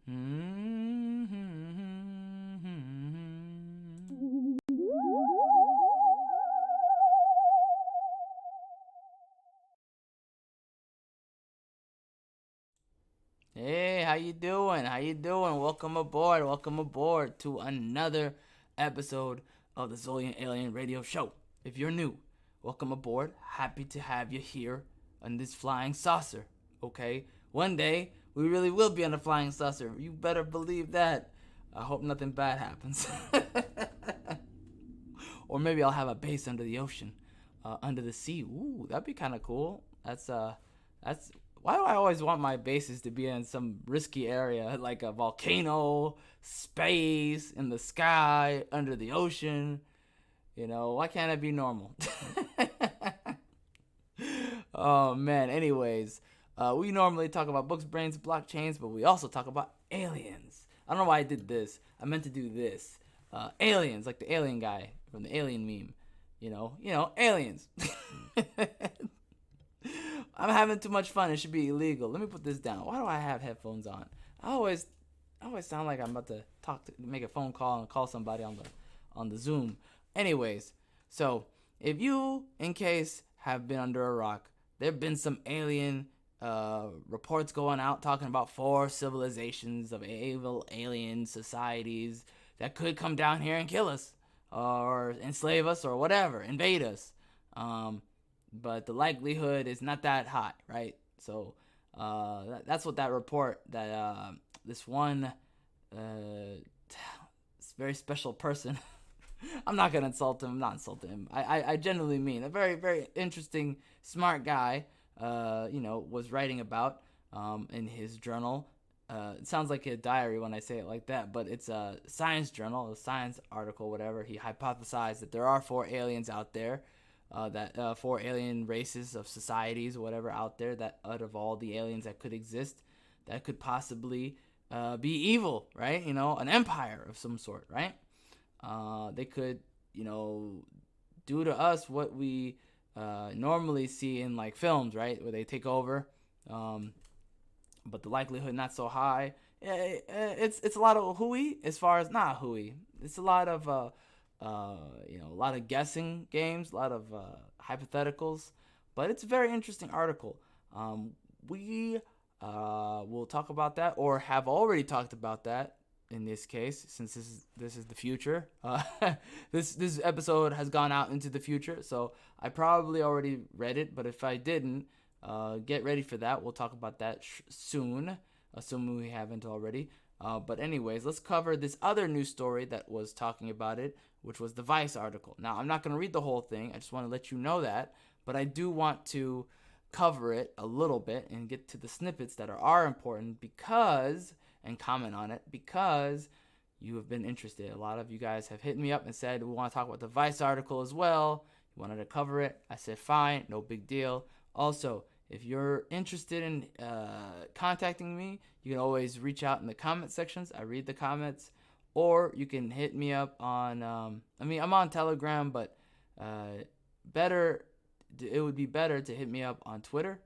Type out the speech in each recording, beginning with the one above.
Hey, how you doing? How you doing? Welcome aboard. Welcome aboard to another episode of the Zolyin Alien Radio Show. If you're new, welcome aboard. Happy to have you here on this flying saucer. Okay, one day we really will be on a flying saucer. You better believe that. I hope nothing bad happens. Or maybe I'll have a base under the ocean, under the sea. Ooh, that'd be kind of cool. That's why do I always want my bases to be in some risky area like a volcano, space, in the sky, under the ocean? You know, why can't it be normal? Oh man. Anyways, we normally talk about books, brains, blockchains, but we also talk about aliens. I don't know why I did this. I meant to do this. Aliens, like the alien guy from the alien meme. Aliens. I'm having too much fun. It should be illegal. Let me put this down. Why do I have headphones on? I always, I always sound like I'm about to make a phone call and call somebody on the Zoom. Anyways, so if you, in case, have been under a rock, there've been some alien reports going out talking about four civilizations of evil alien societies that could come down here and kill us or enslave us or whatever, invade us. Um, but the likelihood is not that high, right? So that's what that report that this one uh, very special person. I'm not gonna insult him. I'm not insulting him. I genuinely mean a very very interesting, smart guy. Was writing about in his journal. It sounds like a diary when I say it like that, but it's a science journal, a science article, whatever. He hypothesized that there are four aliens out there, that four alien races of societies, whatever, out there, that out of all the aliens that could exist, that could possibly be evil, right? An empire of some sort, right? They could, do to us what we normally see in like films, right, where they take over. Um, but the likelihood not so high. It's a lot of hooey as far as not hooey. It's a lot of a lot of guessing games, a lot of hypotheticals, but it's a very interesting article. We will talk about that, or have already talked about that in this case, since this is the future. This episode has gone out into the future, so I probably already read it. But if I didn't, get ready for that. We'll talk about that soon, assuming we haven't already. But anyways, let's cover this other news story that was talking about it, which was the Vice article. Now, I'm not going to read the whole thing. I just want to let you know that, but I do want to cover it a little bit and get to the snippets that are important, because and comment on it, because you have been interested. A lot of you guys have hit me up and said, we want to talk about the Vice article as well. You wanted to cover it. I said, fine, no big deal. Also, if you're interested in contacting me, you can always reach out in the comment sections. I read the comments. Or you can hit me up on, I'm on Telegram, but better, it would be better to hit me up on Twitter,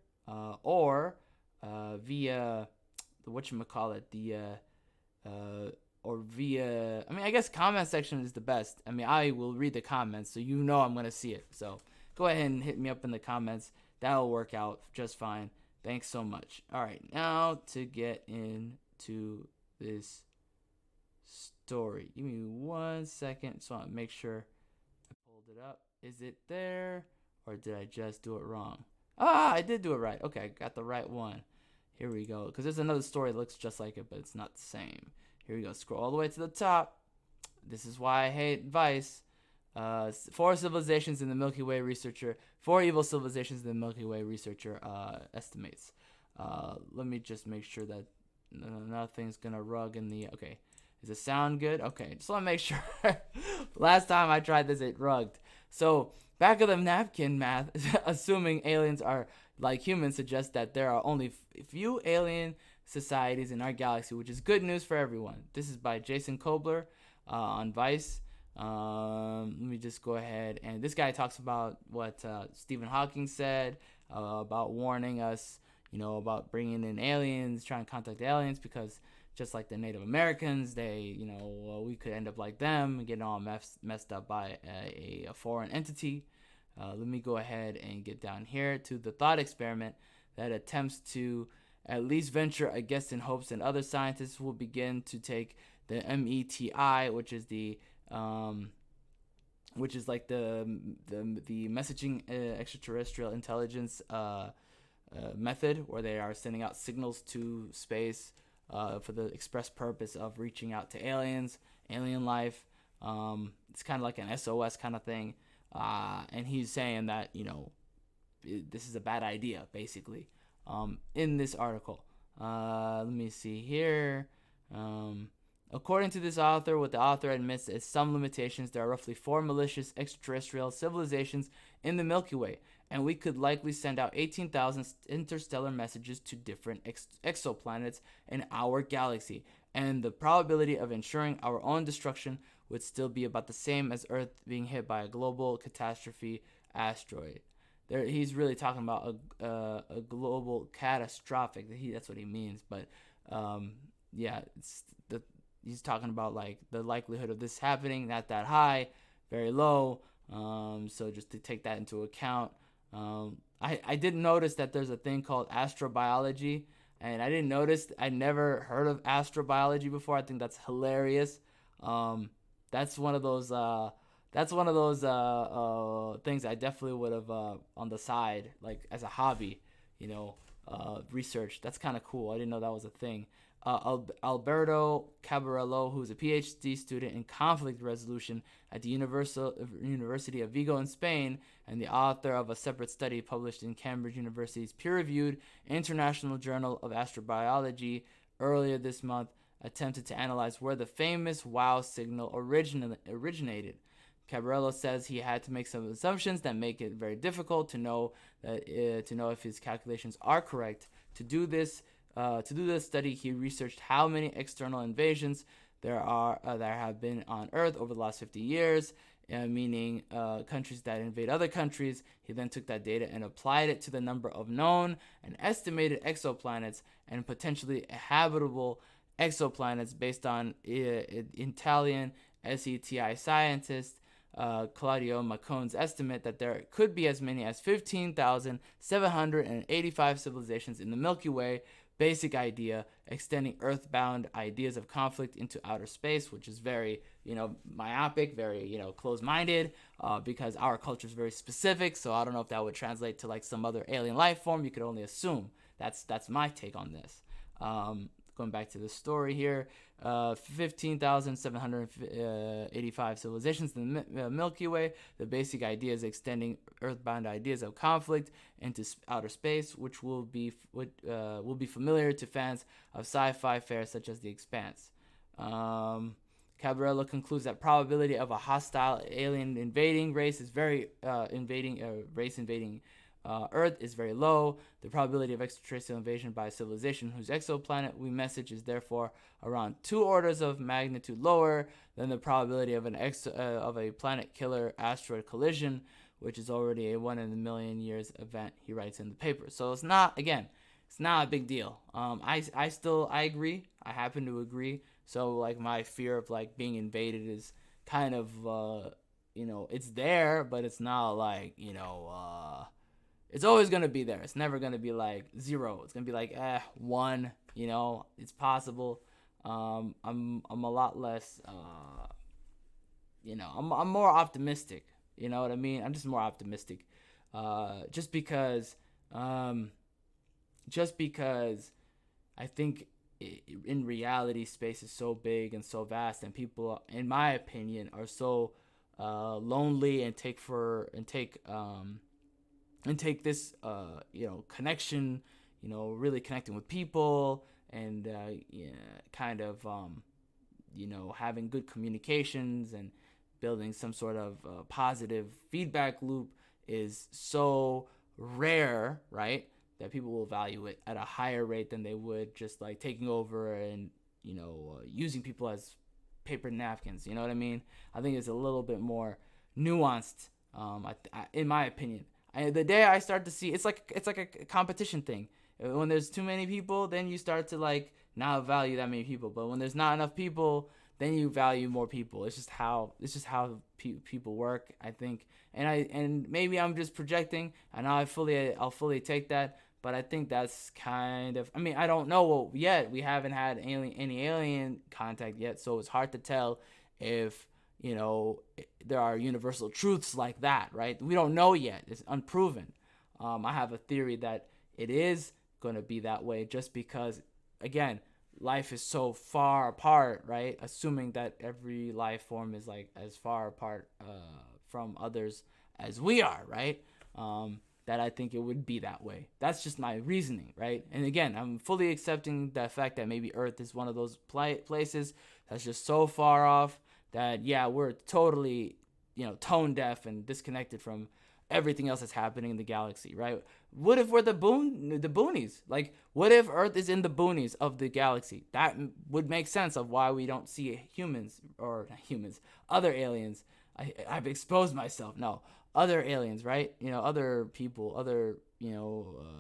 or via the whatchamacallit, or via, I guess comment section is the best. I will read the comments, so I'm going to see it. So go ahead and hit me up in the comments. That'll work out just fine. Thanks so much. All right, now to get into this story. Give me 1 second. So I want to make sure I pulled it up. Is it there, or did I just do it wrong? I did do it right. Okay, I got the right one. Here we go. Because there's another story that looks just like it, but it's not the same. Here we go. Scroll all the way to the top. This is why I hate Vice. Four civilizations in the Milky Way researcher. Four evil civilizations in the Milky Way researcher estimates. Let me just make sure that nothing's gonna rug in the. Okay, does it sound good? Okay, just want to make sure. Last time I tried this, it rugged. So back of the napkin math, assuming aliens are like humans, suggests that there are only few alien societies in our galaxy, which is good news for everyone. This is by Jason Kobler on Vice. Let me just go ahead, and this guy talks about what Stephen Hawking said about warning us, about bringing in aliens, trying to contact aliens, because just like the Native Americans, we could end up like them, getting all messed up by a foreign entity. Let me go ahead and get down here to the thought experiment that attempts to at least venture a guess in hopes that other scientists will begin to take the METI, which is like the messaging extraterrestrial intelligence method, where they are sending out signals to space for the express purpose of reaching out to alien life. It's kind of like an SOS kind of thing. And he's saying that, this is a bad idea, basically, in this article. Let me see here. According to this author, what the author admits is some limitations. There are roughly 4 malicious extraterrestrial civilizations in the Milky Way, and we could likely send out 18,000 interstellar messages to different exoplanets in our galaxy, and the probability of ensuring our own destruction would still be about the same as Earth being hit by a global catastrophe asteroid. He's really talking about a global catastrophic. That's what he means. But yeah, he's talking about like the likelihood of this happening, not that high, very low. So just to take that into account. I didn't notice that there's a thing called astrobiology, and I never heard of astrobiology before. I think that's hilarious. That's one of those things I definitely would have on the side, like as a hobby, research. That's kind of cool. I didn't know that was a thing. Alberto Cabarello, who's a PhD student in conflict resolution at the University of Vigo in Spain, and the author of a separate study published in Cambridge University's peer-reviewed International Journal of Astrobiology earlier this month, attempted to analyze where the famous WOW signal originated. Cabarello says he had to make some assumptions that make it very difficult to know if his calculations are correct. To do this study, he researched how many external invasions there have been on Earth over the last 50 years, meaning countries that invade other countries. He then took that data and applied it to the number of known and estimated exoplanets and potentially habitable exoplanets based on Italian SETI scientist Claudio Maccone's estimate that there could be as many as 15,785 civilizations in the Milky Way. Basic idea, extending earthbound ideas of conflict into outer space, which is very, myopic, very, closed-minded, because our culture is very specific. So I don't know if that would translate to like some other alien life form. You could only assume. That's my take on this. Going back to the story here, 15,785 civilizations in the Milky Way. The basic idea is extending earthbound ideas of conflict into outer space, which will be familiar to fans of sci-fi fare such as The Expanse. Cabarello concludes that probability of a hostile alien invading Earth is very low. The probability of extraterrestrial invasion by a civilization whose exoplanet we message is therefore around 2 orders of magnitude lower than the probability of of a planet killer asteroid collision, which is already a 1 in a million years event, he writes in the paper. So it's not a big deal. I agree. I happen to agree. So like my fear of like being invaded is kind of it's there, but it's not like it's always going to be there. It's never going to be like 0. It's going to be like 1, it's possible. I'm a lot less I'm more optimistic, you know what I mean? I'm just more optimistic. Just because I think in reality space is so big and so vast, and people in my opinion are so lonely and take this connection, really connecting with people and having good communications and building some sort of positive feedback loop is so rare, right, that people will value it at a higher rate than they would just like taking over and using people as paper napkins. You know what I mean? I think it's a little bit more nuanced, in my opinion. The day I start to see it's like a competition thing. When there's too many people, then you start to like not value that many people. But when there's not enough people, then you value more people. It's just how people work, I think. And maybe I'm just projecting, and I'll fully take that. But I think that's kind of, I mean, I don't know yet. We haven't had any alien contact yet, so it's hard to tell if there are universal truths like that, right? We don't know yet. It's unproven. I have a theory that it is going to be that way just because, again, life is so far apart, right? Assuming that every life form is like as far apart from others as we are, right? That I think it would be that way. That's just my reasoning, right? And again, I'm fully accepting the fact that maybe Earth is one of those places that's just so far off that, yeah, we're totally, tone deaf and disconnected from everything else that's happening in the galaxy, right? What if we're the boonies? Like, what if Earth is in the boonies of the galaxy? That would make sense of why we don't see humans, or not humans, other aliens. I've exposed myself. No, other aliens, right? Other people, other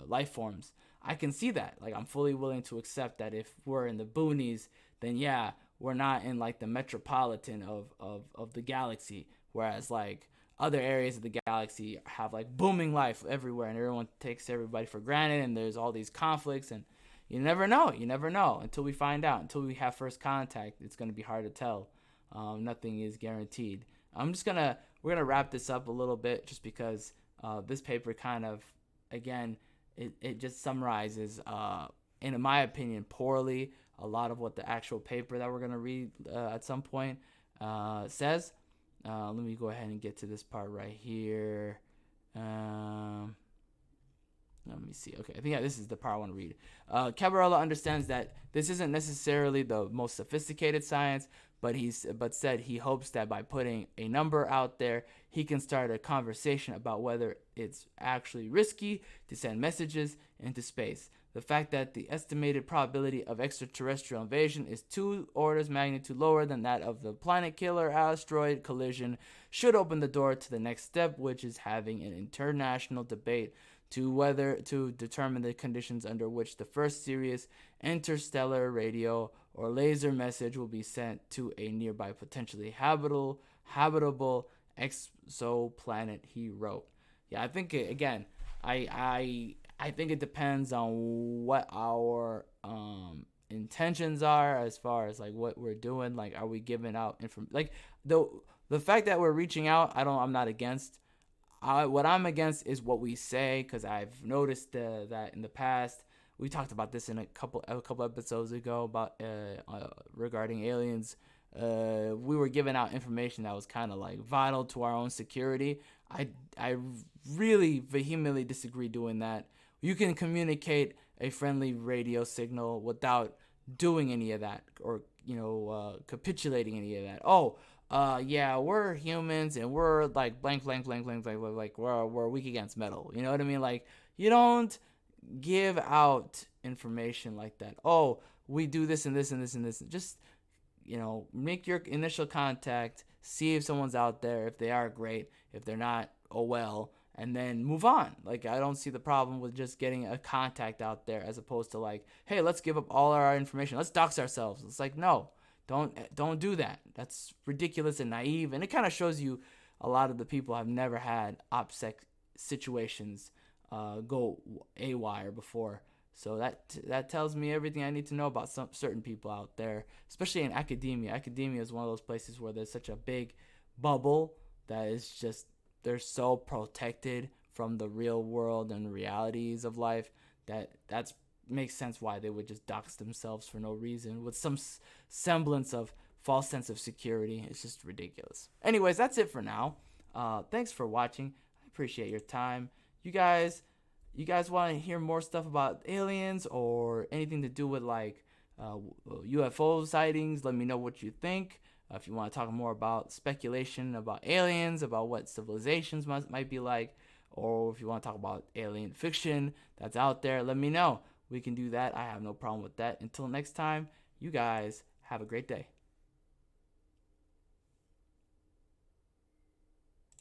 life forms. I can see that. Like, I'm fully willing to accept that if we're in the boonies, then yeah, we're not in like the metropolitan of the galaxy. Whereas like other areas of the galaxy have like booming life everywhere, and everyone takes everybody for granted, and there's all these conflicts, and you never know until we find out. Until we have first contact, it's going to be hard to tell. Nothing is guaranteed. We're gonna wrap this up a little bit, just because this paper kind of, again, it just summarizes, in my opinion, poorly a lot of what the actual paper that we're gonna read at some point says. Let me go ahead and get to this part right here. Let me see. Okay, I think, yeah, this is the part I want to read. Cabarella understands that this isn't necessarily the most sophisticated science, but said he hopes that by putting a number out there, he can start a conversation about whether it's actually risky to send messages into space. The fact that the estimated probability of extraterrestrial invasion is 2 orders magnitude lower than that of the planet killer asteroid collision should open the door to the next step, which is having an international debate to determine the conditions under which the first serious interstellar radio or laser message will be sent to a nearby potentially habitable exoplanet, he wrote. Yeah, I think again, I think it depends on what our intentions are, as far as like what we're doing. Like, are we giving out information? Like, the fact that we're reaching out, I'm not against. What I'm against is what we say, because I've noticed that in the past, we talked about this in a couple episodes ago about regarding aliens. We were giving out information that was kind of like vital to our own security. I really vehemently disagree doing that. You can communicate a friendly radio signal without doing any of that, or capitulating any of that. Yeah, we're humans and we're like blank, blank, blank, blank, blank, like we're weak against metal. You know what I mean? Like, you don't give out information like that. Oh, we do this and this and this and this. Just, make your initial contact, see if someone's out there. If they are, great. If they're not, oh well. And then move on. Like, I don't see the problem with just getting a contact out there, as opposed to like, hey, let's give up all our information. Let's dox ourselves. It's like, no. Don't do that. That's ridiculous and naive, and it kind of shows you a lot of the people have never had OPSEC situations go AWire before. So that tells me everything I need to know about some certain people out there, especially in academia. Academia is one of those places where there's such a big bubble that is just, they're so protected from the real world and realities of life that's makes sense why they would just dox themselves for no reason with some semblance of false sense of security. It's just ridiculous. Anyways, that's it for now. Thanks for watching. I appreciate your time. You guys want to hear more stuff about aliens or anything to do with like UFO sightings? Let me know what you think. If you want to talk more about speculation about aliens, about what civilizations might be like, or if you want to talk about alien fiction that's out there, let me know. We can do that. I have no problem with that. Until next time, you guys have a great day.